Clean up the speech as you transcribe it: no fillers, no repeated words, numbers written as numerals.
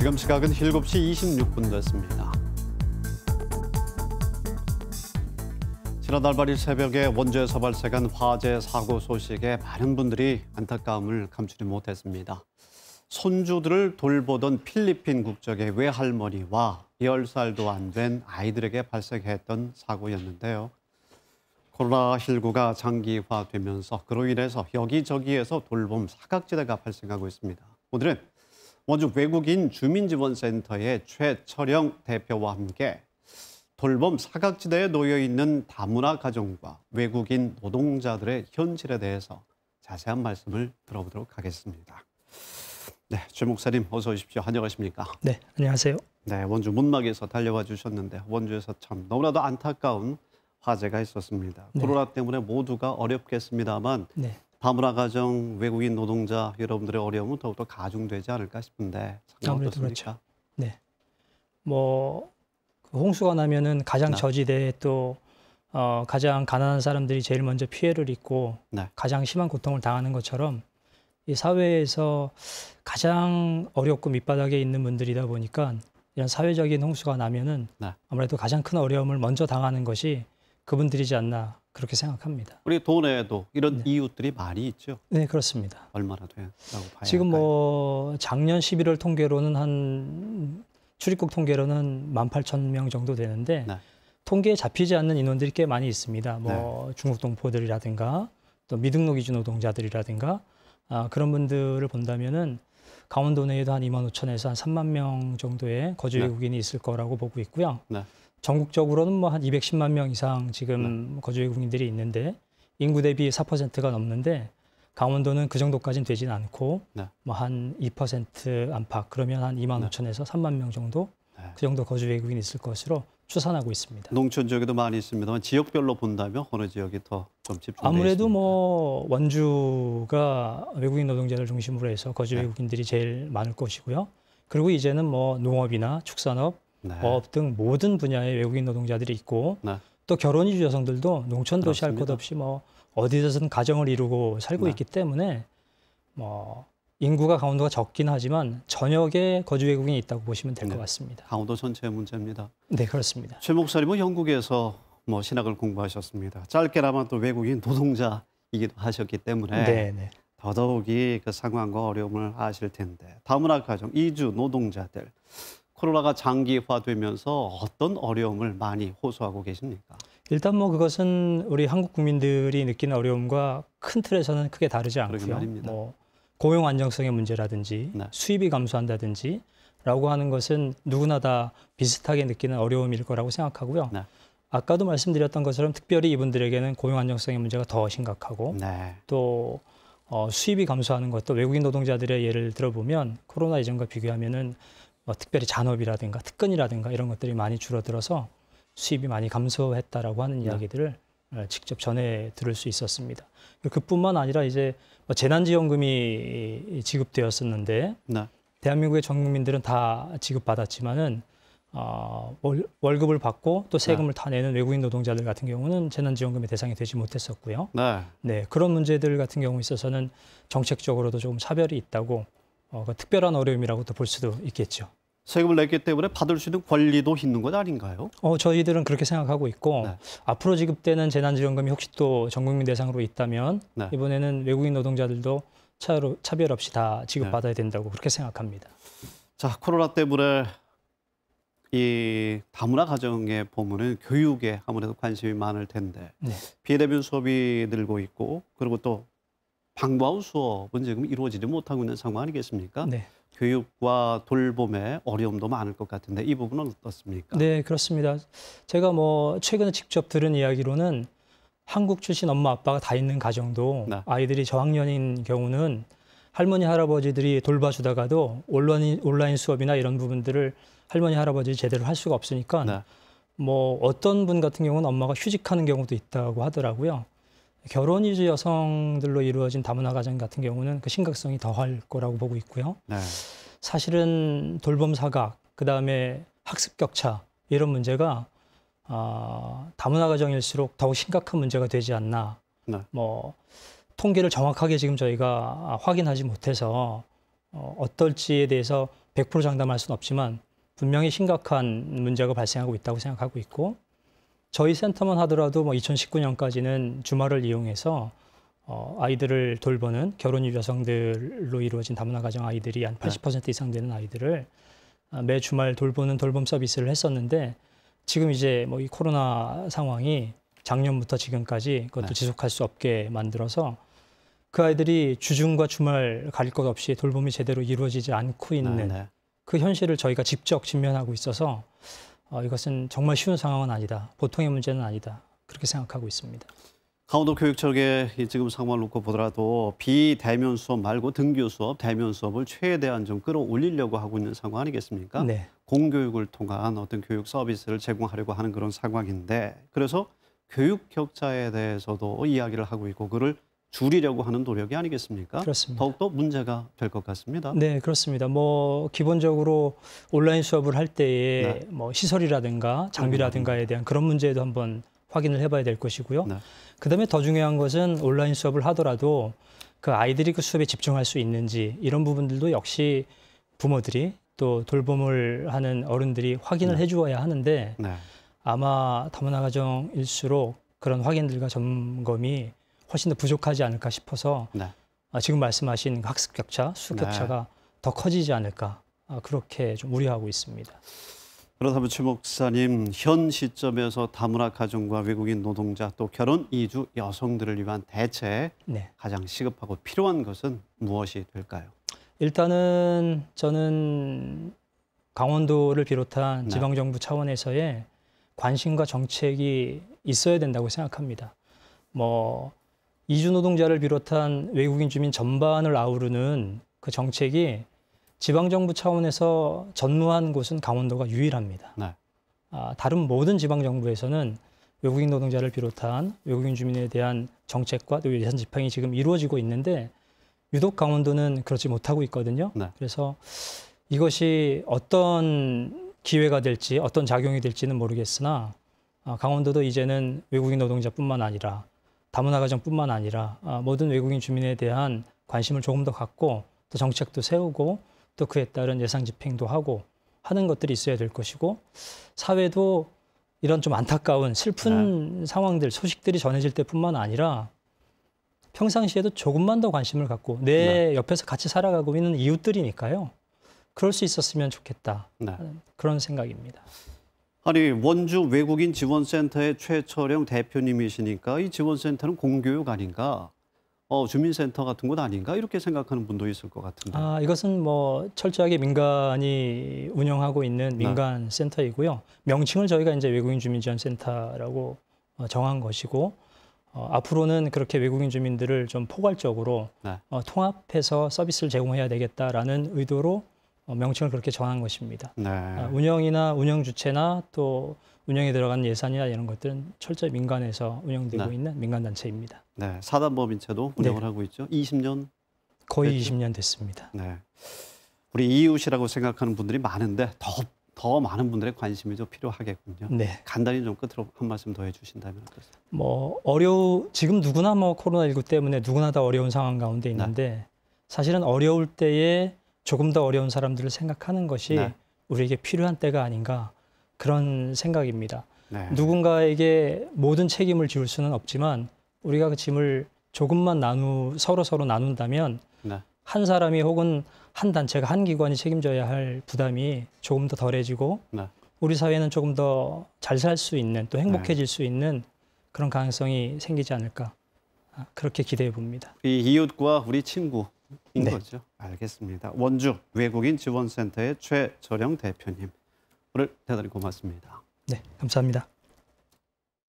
지금 시각은 7시 26분 됐습니다. 지난달 말일 새벽에 원주에서 발생한 화재 사고 소식에 많은 분들이 안타까움을 감추지 못했습니다. 손주들을 돌보던 필리핀 국적의 외할머니와 10살도 안 된 아이들에게 발생했던 사고였는데요. 코로나19가 장기화되면서 그로 인해서 여기저기에서 돌봄 사각지대가 발생하고 있습니다. 오늘은 원주 외국인 주민지원센터의 최철영 대표와 함께 돌봄 사각지대에 놓여 있는 다문화 가정과 외국인 노동자들의 현실에 대해서 자세한 말씀을 들어보도록 하겠습니다. 네, 최 목사님 어서 오십시오. 안녕하십니까? 네, 안녕하세요. 네, 원주 문막에서 달려와 주셨는데 원주에서 참 너무나도 안타까운 화재가 있었습니다. 네. 코로나 때문에 모두가 어렵겠습니다만 네. 다문화 가정, 외국인 노동자 여러분들의 어려움은 더욱더 가중되지 않을까 싶은데 상황 아무래도 어떻습니까? 그렇죠. 네, 그 홍수가 나면은 가장 네. 저지대에 또 가장 가난한 사람들이 제일 먼저 피해를 입고 네. 가장 심한 고통을 당하는 것처럼 이 사회에서 가장 어렵고 밑바닥에 있는 분들이다 보니까 이런 사회적인 홍수가 나면은 네. 아무래도 가장 큰 어려움을 먼저 당하는 것이 그분들이지 않나 그렇게 생각합니다. 우리 도내에도 이런 네. 이웃들이 많이 있죠. 네, 그렇습니다. 얼마나 된다고 봐야 지금 할까요? 작년 11월 통계로는 출입국 통계로는 18,000명 정도 되는데 네. 통계에 잡히지 않는 인원들이 꽤 많이 있습니다. 중국 동포들이라든가 또 미등록 이주 노동자들이라든가 그런 분들을 본다면은 강원도 내에도 한 25,000에서 한 3만 명 정도의 거주 네. 외국인이 있을 거라고 보고 있고요. 네. 전국적으로는 한 210만 명 이상 지금 거주 외국인들이 있는데 인구 대비 4%가 넘는데 강원도는 그 정도까지는 되지는 않고 네. 한 2% 안팎 그러면 한 2만 5천에서 3만 명 정도 네. 그 정도 거주 외국인이 있을 것으로 추산하고 있습니다. 농촌 지역에도 많이 있습니다만 지역별로 본다면 어느 지역이 더 좀 집중되어 아무래도 있습니까? 원주가 외국인 노동자를 중심으로 해서 거주 네. 외국인들이 제일 많을 것이고요. 그리고 이제는 농업이나 축산업, 네. 어업 등 모든 분야의 외국인 노동자들이 있고 네. 또 결혼 이주 여성들도 농촌 도시 할 것 그렇습니다. 없이 어디서든 가정을 이루고 살고 네. 있기 때문에 인구가 강원도가 적긴 하지만 전역에 거주 외국인이 있다고 보시면 될 것 네. 같습니다. 강원도 전체의 문제입니다. 네, 그렇습니다. 최 목사님은 영국에서 신학을 공부하셨습니다. 짧게나마 또 외국인 노동자이기도 하셨기 때문에 네. 더더욱이 그 상황과 어려움을 아실 텐데 다문화 가정, 이주 노동자들 코로나가 장기화되면서 어떤 어려움을 많이 호소하고 계십니까? 일단 그것은 우리 한국 국민들이 느끼는 어려움과 큰 틀에서는 크게 다르지 그러게 않고요. 말입니다. 고용 안정성의 문제라든지 네. 수입이 감소한다든지 라고 하는 것은 누구나 다 비슷하게 느끼는 어려움일 거라고 생각하고요. 네. 아까도 말씀드렸던 것처럼 특별히 이분들에게는 고용 안정성의 문제가 더 심각하고 네. 또 수입이 감소하는 것도 외국인 노동자들의 예를 들어보면 코로나 이전과 비교하면은 특별히 잔업이라든가 특근이라든가 이런 것들이 많이 줄어들어서 수입이 많이 감소했다라고 하는 이야기들을 직접 전해 들을 수 있었습니다. 그뿐만 아니라 이제 재난지원금이 지급되었었는데 네. 대한민국의 전 국민들은 다 지급받았지만은 월급을 받고 또 세금을 다 내는 외국인 노동자들 같은 경우는 재난지원금의 대상이 되지 못했었고요. 네. 그런 문제들 같은 경우에 있어서는 정책적으로도 조금 차별이 있다고 특별한 어려움이라고도 볼 수도 있겠죠. 세금을 냈기 때문에 받을 수 있는 권리도 있는 것 아닌가요? 저희들은 그렇게 생각하고 있고 네. 앞으로 지급되는 재난지원금이 혹시 또 전 국민 대상으로 있다면 네. 이번에는 외국인 노동자들도 차별 없이 다 지급받아야 된다고 그렇게 생각합니다. 자, 코로나 때문에 이 다문화 가정에 보면은 교육에 아무래도 관심이 많을 텐데 네. 비대면 수업이 늘고 있고 그리고 또 방과후 수업은 지금 이루어지지 못하고 있는 상황 아니겠습니까? 네. 교육과 돌봄에 어려움도 많을 것 같은데 이 부분은 어떻습니까? 네, 그렇습니다. 제가 최근에 직접 들은 이야기로는 한국 출신 엄마 아빠가 다 있는 가정도 네. 아이들이 저학년인 경우는 할머니 할아버지들이 돌봐주다가도 온라인 수업이나 이런 부분들을 할머니 할아버지 제대로 할 수가 없으니까 네. 어떤 분 같은 경우는 엄마가 휴직하는 경우도 있다고 하더라고요. 결혼 이주 여성들로 이루어진 다문화 가정 같은 경우는 그 심각성이 더할 거라고 보고 있고요. 네. 사실은 돌봄 사각, 그다음에 학습 격차 이런 문제가 다문화 가정일수록 더욱 심각한 문제가 되지 않나. 네. 통계를 정확하게 지금 저희가 확인하지 못해서 어떨지에 대해서 100% 장담할 수는 없지만 분명히 심각한 문제가 발생하고 있다고 생각하고 있고 저희 센터만 하더라도 뭐 2019년까지는 주말을 이용해서 아이들을 돌보는 결혼 이후 여성들로 이루어진 다문화 가정 아이들이 한 80% 이상 되는 아이들을 매 주말 돌보는 돌봄 서비스를 했었는데 지금 이제 뭐 이 코로나 상황이 작년부터 지금까지 그것도 지속할 수 없게 만들어서 그 아이들이 주중과 주말 가릴 것 없이 돌봄이 제대로 이루어지지 않고 있는 그 현실을 저희가 직접 직면하고 있어서 이것은 정말 쉬운 상황은 아니다. 보통의 문제는 아니다. 그렇게 생각하고 있습니다. 강원도 교육청의 지금 상황을 놓고 보더라도 비대면 수업 말고 등교 수업, 대면 수업을 최대한 좀 끌어올리려고 하고 있는 상황 아니겠습니까? 네. 공교육을 통한 어떤 교육 서비스를 제공하려고 하는 그런 상황인데 그래서 교육 격차에 대해서도 이야기를 하고 있고 그를 줄이려고 하는 노력이 아니겠습니까? 그렇습니다. 더욱더 문제가 될 것 같습니다. 네, 그렇습니다. 뭐 기본적으로 온라인 수업을 할 때에 뭐 시설이라든가 장비라든가에 대한 그런 문제도 한번 확인을 해봐야 될 것이고요. 그다음에 더 중요한 것은 온라인 수업을 하더라도 그 아이들이 그 수업에 집중할 수 있는지 이런 부분들도 역시 부모들이 또 돌봄을 하는 어른들이 확인을 해주어야 하는데 아마 다문화 가정일수록 그런 확인들과 점검이 훨씬 더 부족하지 않을까 싶어서 지금 말씀하신 학습 격차, 수급 격차가 더 커지지 않을까 그렇게 좀 우려하고 있습니다. 그렇다면 최 목사님, 현 시점에서 다문화 가정과 외국인 노동자 또 결혼 이주 여성들을 위한 대책 가장 시급하고 필요한 것은 무엇이 될까요? 일단은 저는 강원도를 비롯한 지방정부 차원에서의 관심과 정책이 있어야 된다고 생각합니다. 뭐 이주 노동자를 비롯한 외국인 주민 전반을 아우르는 그 정책이 지방정부 차원에서 전무한 곳은 강원도가 유일합니다. 다른 모든 지방정부에서는 외국인 노동자를 비롯한 외국인 주민에 대한 정책과 또 예산 집행이 지금 이루어지고 있는데 유독 강원도는 그렇지 못하고 있거든요. 그래서 이것이 어떤 기회가 될지 어떤 작용이 될지는 모르겠으나 강원도도 이제는 외국인 노동자뿐만 아니라 다문화 가정뿐만 아니라 모든 외국인 주민에 대한 관심을 조금 더 갖고 또 정책도 세우고 또 그에 따른 예산 집행도 하고 하는 것들이 있어야 될 것이고 사회도 이런 좀 안타까운 슬픈 상황들, 소식들이 전해질 때뿐만 아니라 평상시에도 조금만 더 관심을 갖고 내 옆에서 같이 살아가고 있는 이웃들이니까요. 그럴 수 있었으면 좋겠다. 그런 생각입니다. 아니 원주 외국인 지원센터의 최철영 대표님이시니까 이 지원센터는 공교육 아닌가? 주민센터 같은 곳 아닌가? 이렇게 생각하는 분도 있을 것 같은데. 이것은 뭐 철저하게 민간이 운영하고 있는 민간 센터이고요. 명칭을 저희가 이제 외국인 주민지원센터라고 정한 것이고 앞으로는 그렇게 외국인 주민들을 좀 포괄적으로 통합해서 서비스를 제공해야 되겠다라는 의도로 명칭을 그렇게 정한 것입니다. 운영이나 운영 주체나 또 운영에 들어간 예산이나 이런 것들은 철저히 민간에서 운영되고 있는 민간단체입니다. 사단법인체도 운영을 하고 있죠. 20년? 거의 됐죠? 20년 됐습니다. 우리 이웃이라고 생각하는 분들이 많은데 더 많은 분들의 관심이 좀 필요하겠군요. 간단히 좀 끝으로 한 말씀 더 해주신다면 어떠세요? 뭐 지금 누구나 뭐 코로나19 때문에 누구나 다 어려운 상황 가운데 있는데 사실은 어려울 때에 조금 더 어려운 사람들을 생각하는 것이 우리에게 필요한 때가 아닌가 그런 생각입니다. 누군가에게 모든 책임을 지울 수는 없지만 우리가 그 짐을 조금만 서로 나눈다면 한 사람이 혹은 한 단체가 한 기관이 책임져야 할 부담이 조금 더 덜해지고 우리 사회는 조금 더 잘 살 수 있는 또 행복해질 수 있는 그런 가능성이 생기지 않을까 그렇게 기대해 봅니다. 이 이웃과 우리 친구인 거죠. 알겠습니다. 원주 외국인 지원센터의 최철영 대표님 오늘 대단히 고맙습니다. 네, 감사합니다.